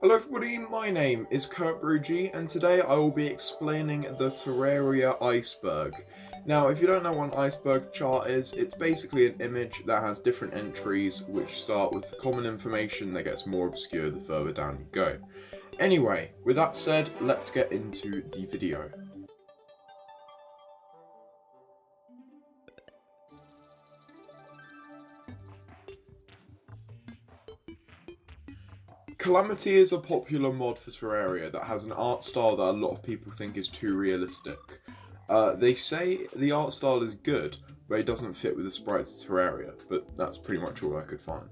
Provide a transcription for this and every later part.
Hello everybody, my name is Kurt Brugi, and today I will be explaining the Terraria Iceberg. Now, if you don't know what an iceberg chart is, it's basically an image that has different entries which start with common information that gets more obscure the further down you go. Anyway, with that said, let's get into the video. Calamity is a popular mod for Terraria that has an art style that a lot of people think is too realistic. They say the art style is good, but it doesn't fit with the sprites of Terraria, but that's pretty much all I could find.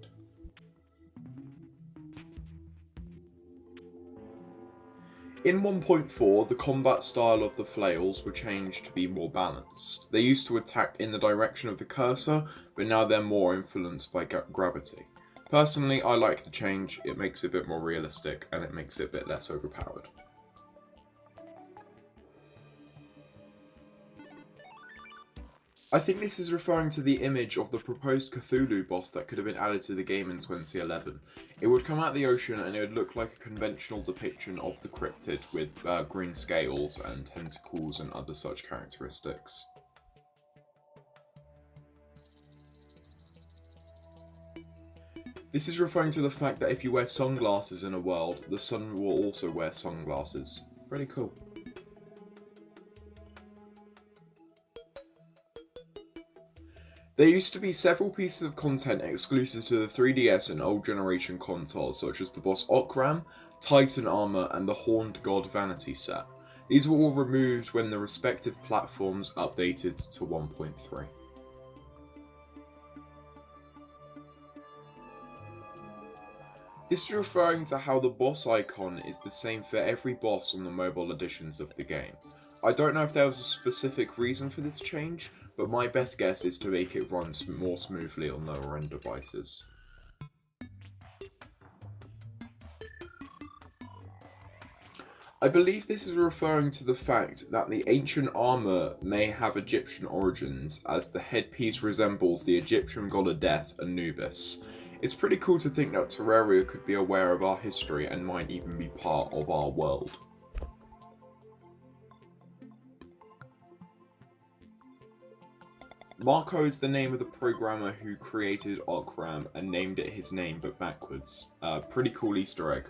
In 1.4, the combat style of the flails were changed to be more balanced. They used to attack in the direction of the cursor, but now they're more influenced by gravity. Personally, I like the change. It makes it a bit more realistic and it makes it a bit less overpowered. I think this is referring to the image of the proposed Cthulhu boss that could have been added to the game in 2011. It would come out of the ocean and it would look like a conventional depiction of the cryptid with green scales and tentacles and other such characteristics. This is referring to the fact that if you wear sunglasses in a world, the sun will also wear sunglasses. Pretty cool. There used to be several pieces of content exclusive to the 3DS and old generation consoles, such as the boss Okram, Titan Armor, and the Horned God Vanity set. These were all removed when the respective platforms updated to 1.3. This is referring to how the boss icon is the same for every boss on the mobile editions of the game. I don't know if there was a specific reason for this change, but my best guess is to make it run more smoothly on lower end devices. I believe this is referring to the fact that the ancient armour may have Egyptian origins, as the headpiece resembles the Egyptian god of death, Anubis. It's pretty cool to think that Terraria could be aware of our history and might even be part of our world. Marco is the name of the programmer who created Okram and named it his name but backwards. Pretty cool Easter egg.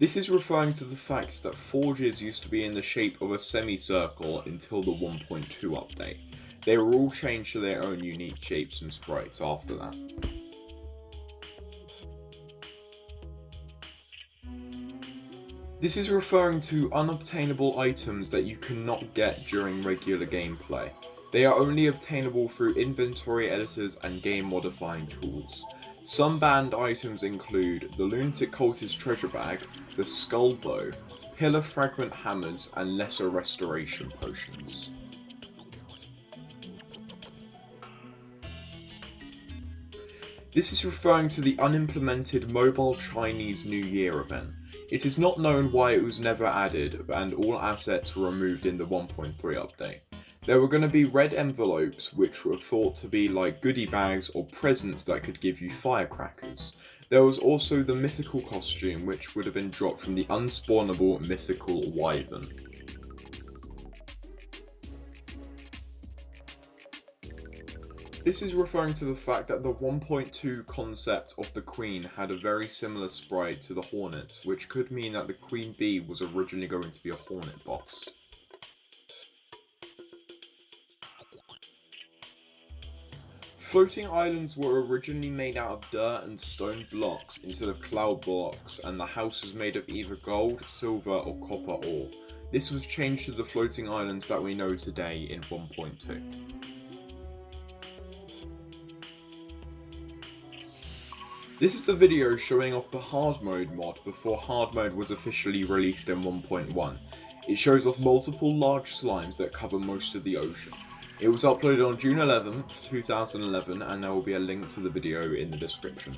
This is referring to the fact that forges used to be in the shape of a semicircle until the 1.2 update. They were all changed to their own unique shapes and sprites after that. This is referring to unobtainable items that you cannot get during regular gameplay. They are only obtainable through inventory editors and game modifying tools. Some banned items include the Lunatic Cultist treasure bag, the skull bow, pillar fragment hammers, and lesser restoration potions. This is referring to the unimplemented Mobile Chinese New Year event. It is not known why it was never added, and all assets were removed in the 1.3 update. There were going to be red envelopes which were thought to be like goodie bags or presents that could give you firecrackers. There was also the mythical costume which would have been dropped from the unspawnable mythical wyvern. This is referring to the fact that the 1.2 concept of the Queen had a very similar sprite to the Hornet, which could mean that the Queen Bee was originally going to be a Hornet boss. Floating islands were originally made out of dirt and stone blocks instead of cloud blocks, and the house was made of either gold, silver, or copper ore. This was changed to the floating islands that we know today in 1.2. This is a video showing off the hard mode mod before hard mode was officially released in 1.1. It shows off multiple large slimes that cover most of the ocean. It was uploaded on June 11th, 2011, and there will be a link to the video in the description.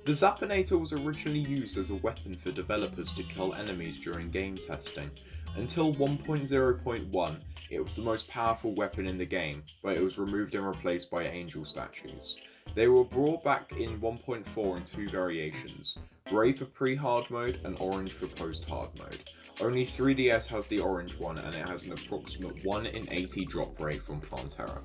The Zapinator was originally used as a weapon for developers to kill enemies during game testing. Until 1.0.1, it was the most powerful weapon in the game, but it was removed and replaced by angel statues. They were brought back in 1.4 in two variations, grey for pre-hard mode and orange for post-hard mode. Only 3DS has the orange one, and it has an approximate 1 in 80 drop rate from Plantera.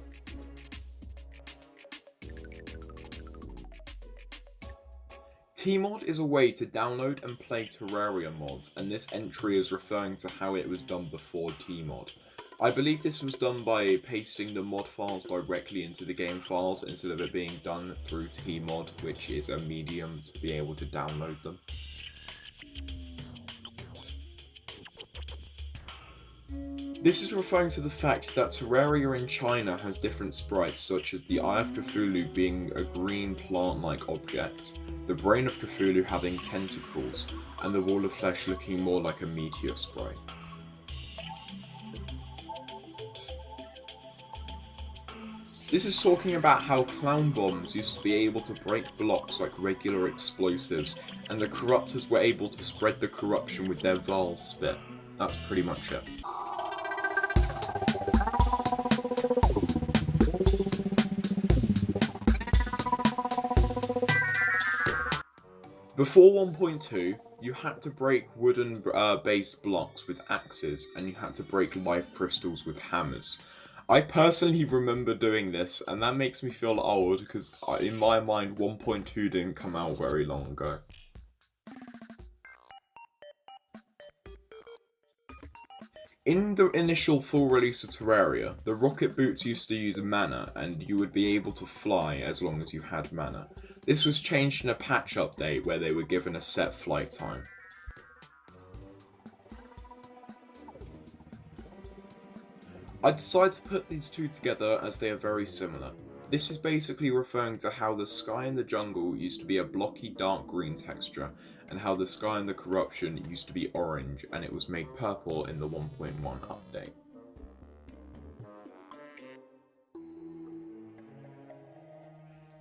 Tmod is a way to download and play Terraria mods, and this entry is referring to how it was done before Tmod. I believe this was done by pasting the mod files directly into the game files instead of it being done through Tmod, which is a medium to be able to download them. This is referring to the fact that Terraria in China has different sprites, such as the Eye of Cthulhu being a green plant-like object, the Brain of Cthulhu having tentacles, and the Wall of Flesh looking more like a meteor sprite. This is talking about how clown bombs used to be able to break blocks like regular explosives, and the corruptors were able to spread the corruption with their vile spit. That's pretty much it. Before 1.2, you had to break wooden based blocks with axes, and you had to break life crystals with hammers. I personally remember doing this, and that makes me feel old because in my mind 1.2 didn't come out very long ago. In the initial full release of Terraria, the rocket boots used to use mana, and you would be able to fly as long as you had mana. This was changed in a patch update where they were given a set flight time. I decided to put these two together as they are very similar. This is basically referring to how the sky in the jungle used to be a blocky dark green texture, and how the sky in the corruption used to be orange, and it was made purple in the 1.1 update.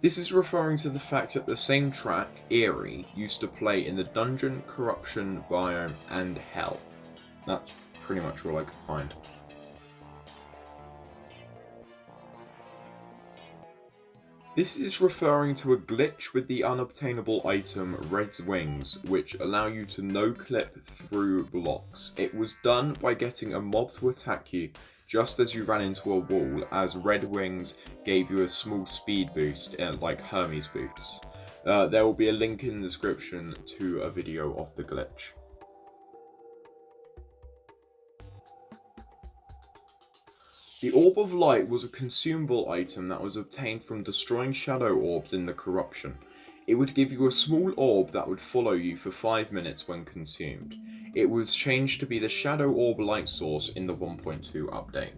This is referring to the fact that the same track, Eerie, used to play in the Dungeon, Corruption, Biome, and Hell. That's pretty much all I could find. This is referring to a glitch with the unobtainable item Red's Wings, which allow you to no-clip through blocks. It was done by getting a mob to attack you just as you ran into a wall, as Red Wings gave you a small speed boost, like Hermes boots. There will be a link in the description to a video of the glitch. The Orb of Light was a consumable item that was obtained from destroying shadow orbs in the Corruption. It would give you a small orb that would follow you for 5 minutes when consumed. It was changed to be the Shadow Orb light source in the 1.2 update.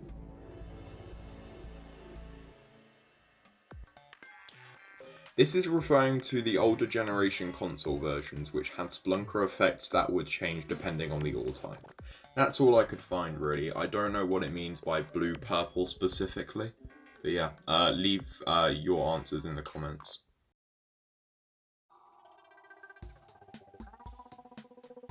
This is referring to the older generation console versions, which had Splunker effects that would change depending on the ore type. That's all I could find, really. I don't know what it means by blue-purple specifically. But yeah, leave your answers in the comments.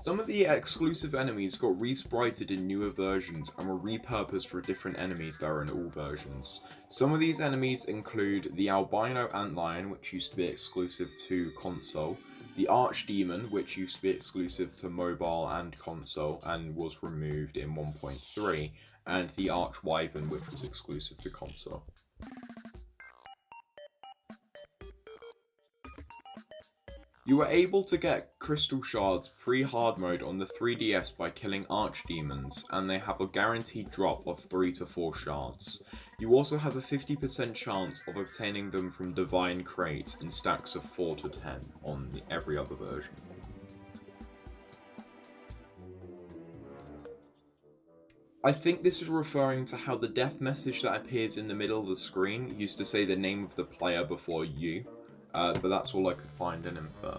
Some of the exclusive enemies got resprited in newer versions and were repurposed for different enemies that are in all versions. Some of these enemies include the albino antlion, which used to be exclusive to console, the archdemon, which used to be exclusive to mobile and console and was removed in 1.3, and the archwyvern, which was exclusive to console. You were able to get crystal shards pre-hard mode on the 3DS by killing archdemons, and they have a guaranteed drop of 3 to 4 shards. You also have a 50% chance of obtaining them from divine crates in stacks of 4 to 10 on every other version. I think this is referring to how the death message that appears in the middle of the screen used to say the name of the player before you. But that's all I could find and infer.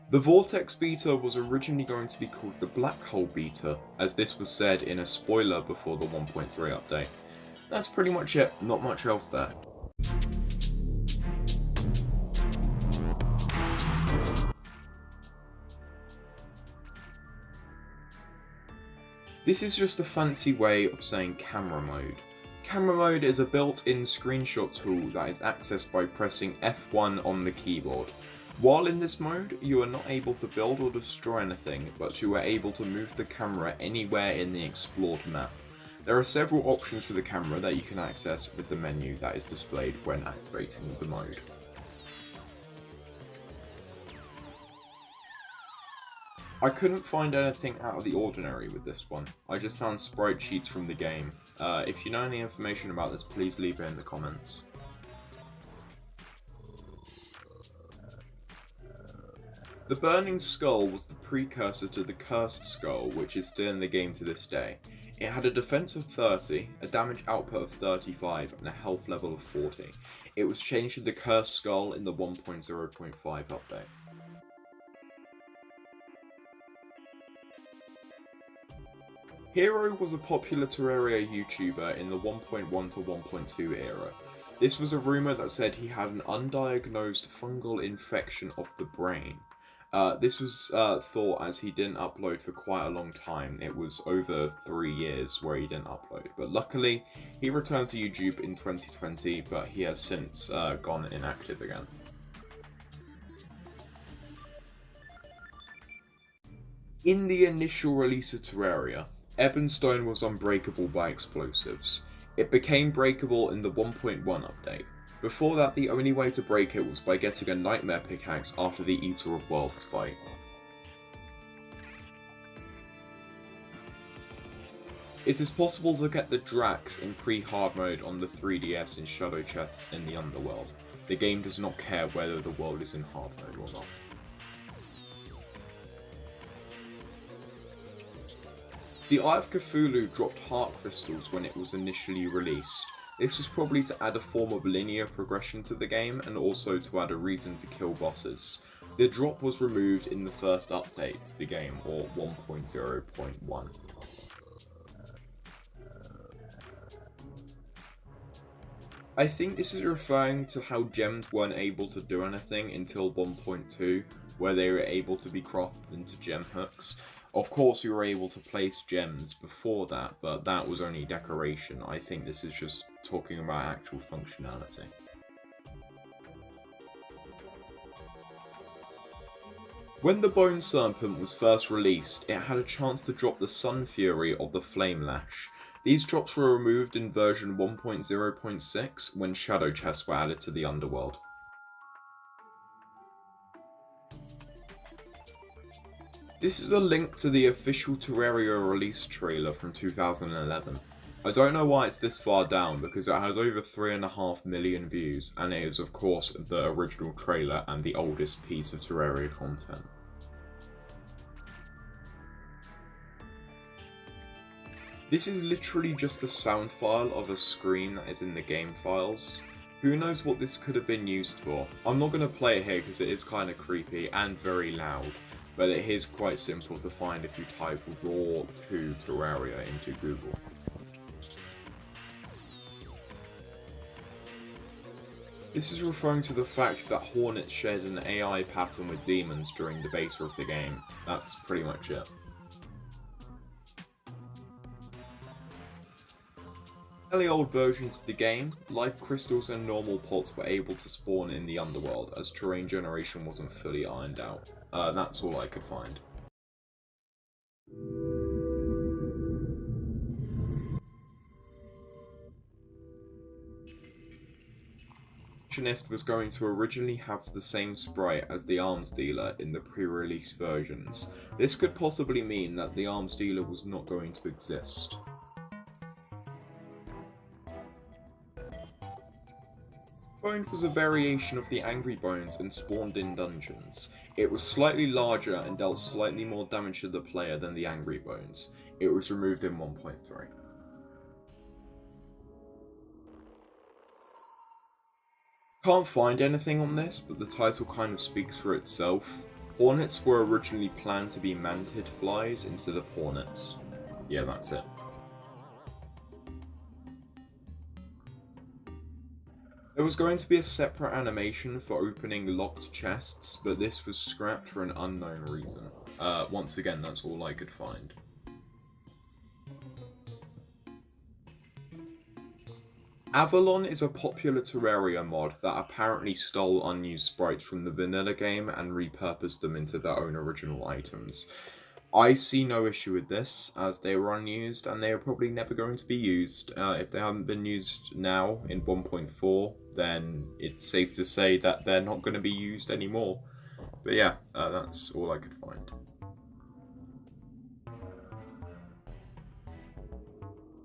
The Vortex Beta was originally going to be called the Black Hole Beta, as this was said in a spoiler before the 1.3 update. That's pretty much it, not much else there. This is just a fancy way of saying camera mode. Camera mode is a built-in screenshot tool that is accessed by pressing F1 on the keyboard. While in this mode, you are not able to build or destroy anything, but you are able to move the camera anywhere in the explored map. There are several options for the camera that you can access with the menu that is displayed when activating the mode. I couldn't find anything out of the ordinary with this one. I just found sprite sheets from the game. If you know any information about this, please leave it in the comments. The Burning Skull was the precursor to the Cursed Skull, which is still in the game to this day. It had a defense of 30, a damage output of 35, and a health level of 40. It was changed to the Cursed Skull in the 1.0.5 update. Hero was a popular Terraria YouTuber in the 1.1 to 1.2 era. This was a rumour that said he had an undiagnosed fungal infection of the brain. This was thought as he didn't upload for quite a long time. It was over 3 years where he didn't upload. But luckily, he returned to YouTube in 2020, but he has since gone inactive again. In the initial release of Terraria, Ebonstone was unbreakable by explosives. It became breakable in the 1.1 update. Before that, the only way to break it was by getting a nightmare pickaxe after the Eater of Worlds fight. It is possible to get the Drax in pre-hard mode on the 3DS in shadow chests in the Underworld. The game does not care whether the world is in hard mode or not. The Eye of Cthulhu dropped heart crystals when it was initially released. This was probably to add a form of linear progression to the game and also to add a reason to kill bosses. The drop was removed in the first update to the game, or 1.0.1. I think this is referring to how gems weren't able to do anything until 1.2, where they were able to be crafted into gem hooks. Of course, you were able to place gems before that, but that was only decoration. I think this is just talking about actual functionality. When the Bone Serpent was first released, it had a chance to drop the Sun Fury of the Flame Lash. These drops were removed in version 1.0.6 when shadow chests were added to the Underworld. This is a link to the official Terraria release trailer from 2011. I don't know why it's this far down because it has over 3.5 million views and it is of course the original trailer and the oldest piece of Terraria content. This is literally just a sound file of a screen that is in the game files. Who knows what this could have been used for? I'm not going to play it here because it is kind of creepy and very loud. But it is quite simple to find if you type raw 2 Terraria into Google. This is referring to the fact that Hornets shared an AI pattern with demons during the beta of the game. That's pretty much it. Early old versions of the game, life crystals and normal pots were able to spawn in the Underworld as terrain generation wasn't fully ironed out. That's all I could find. Was going to originally have the same sprite as the arms dealer in the pre-release versions. This could possibly mean that the arms dealer was not going to exist. Boned was a variation of the Angry Bones and spawned in dungeons. It was slightly larger and dealt slightly more damage to the player than the Angry Bones. It was removed in 1.3. Can't find anything on this, but the title kind of speaks for itself. Hornets were originally planned to be manted flies instead of hornets. Yeah, that's it. There was going to be a separate animation for opening locked chests, but this was scrapped for an unknown reason. Once again, that's all I could find. Avalon is a popular Terraria mod that apparently stole unused sprites from the vanilla game and repurposed them into their own original items. I see no issue with this, as they were unused and they are probably never going to be used. If they haven't been used now in 1.4, then it's safe to say that they're not going to be used anymore. But yeah, that's all I could find.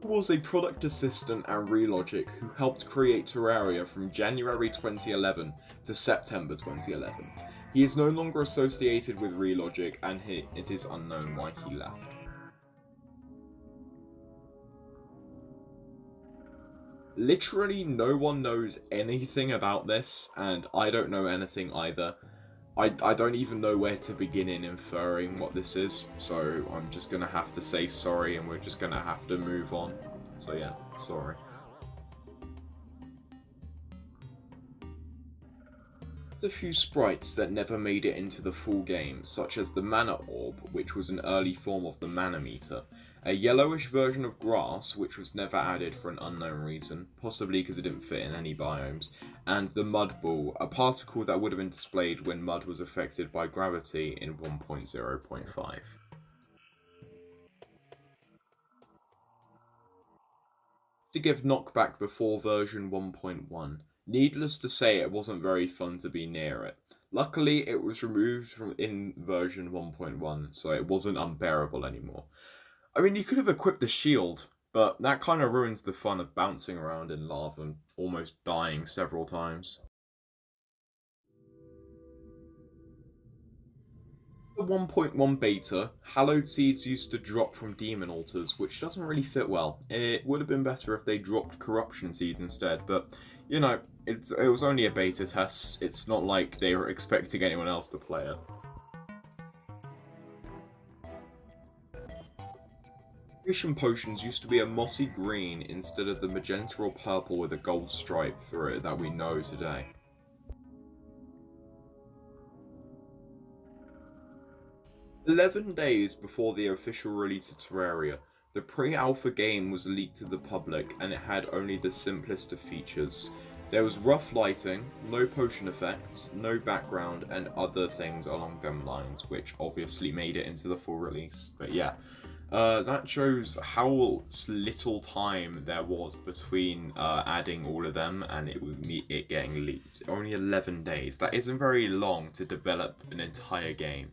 Was a product assistant at Relogic who helped create Terraria from January 2011 to September 2011. He is no longer associated with Relogic, and it is unknown why he left. Literally no one knows anything about this, and I don't know anything either. I don't even know where to begin in inferring what this is, so I'm just gonna have to say sorry and we're just gonna have to move on. So yeah, sorry. A few sprites that never made it into the full game, such as the Mana Orb, which was an early form of the Mana Meter, a yellowish version of Grass, which was never added for an unknown reason, possibly because it didn't fit in any biomes, and the Mud Ball, a particle that would have been displayed when mud was affected by gravity in 1.0.5. To give knockback before version 1.1. Needless to say, it wasn't very fun to be near it. Luckily, it was removed from in version 1.1, so it wasn't unbearable anymore. I mean, you could have equipped the shield, but that kind of ruins the fun of bouncing around in lava and almost dying several times. The 1.1 beta, hallowed seeds used to drop from demon altars, which doesn't really fit well. It would have been better if they dropped corruption seeds instead, but, you know, it was only a beta test. It's not like they were expecting anyone else to play it. Creation potions used to be a mossy green instead of the magenta or purple with a gold stripe through it that we know today. "11 days before the official release of Terraria, the pre-alpha game was leaked to the public and it had only the simplest of features. There was rough lighting, no potion effects, no background, and other things along them lines, which obviously made it into the full release. But yeah, that shows how little time there was between adding all of them and it getting leaked. Only 11 days. That isn't very long to develop an entire game.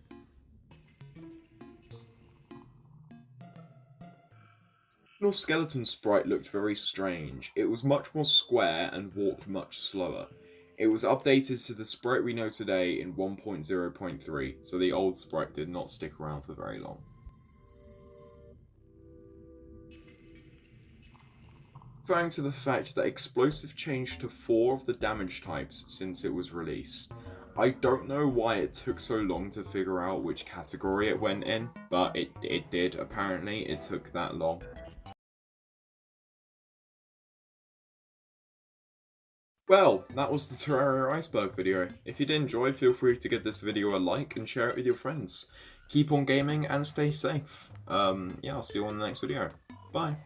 The skeleton sprite looked very strange. It was much more square and walked much slower. It was updated to the sprite we know today in 1.0.3, so the old sprite did not stick around for very long. Referring to the fact that explosive changed to 4 of the damage types since it was released. I don't know why it took so long to figure out which category it went in, but it did apparently. It took that long. Well, that was the Terraria Iceberg video. If you did enjoy, feel free to give this video a like and share it with your friends. Keep on gaming and stay safe. Yeah, I'll see you on the next video. Bye.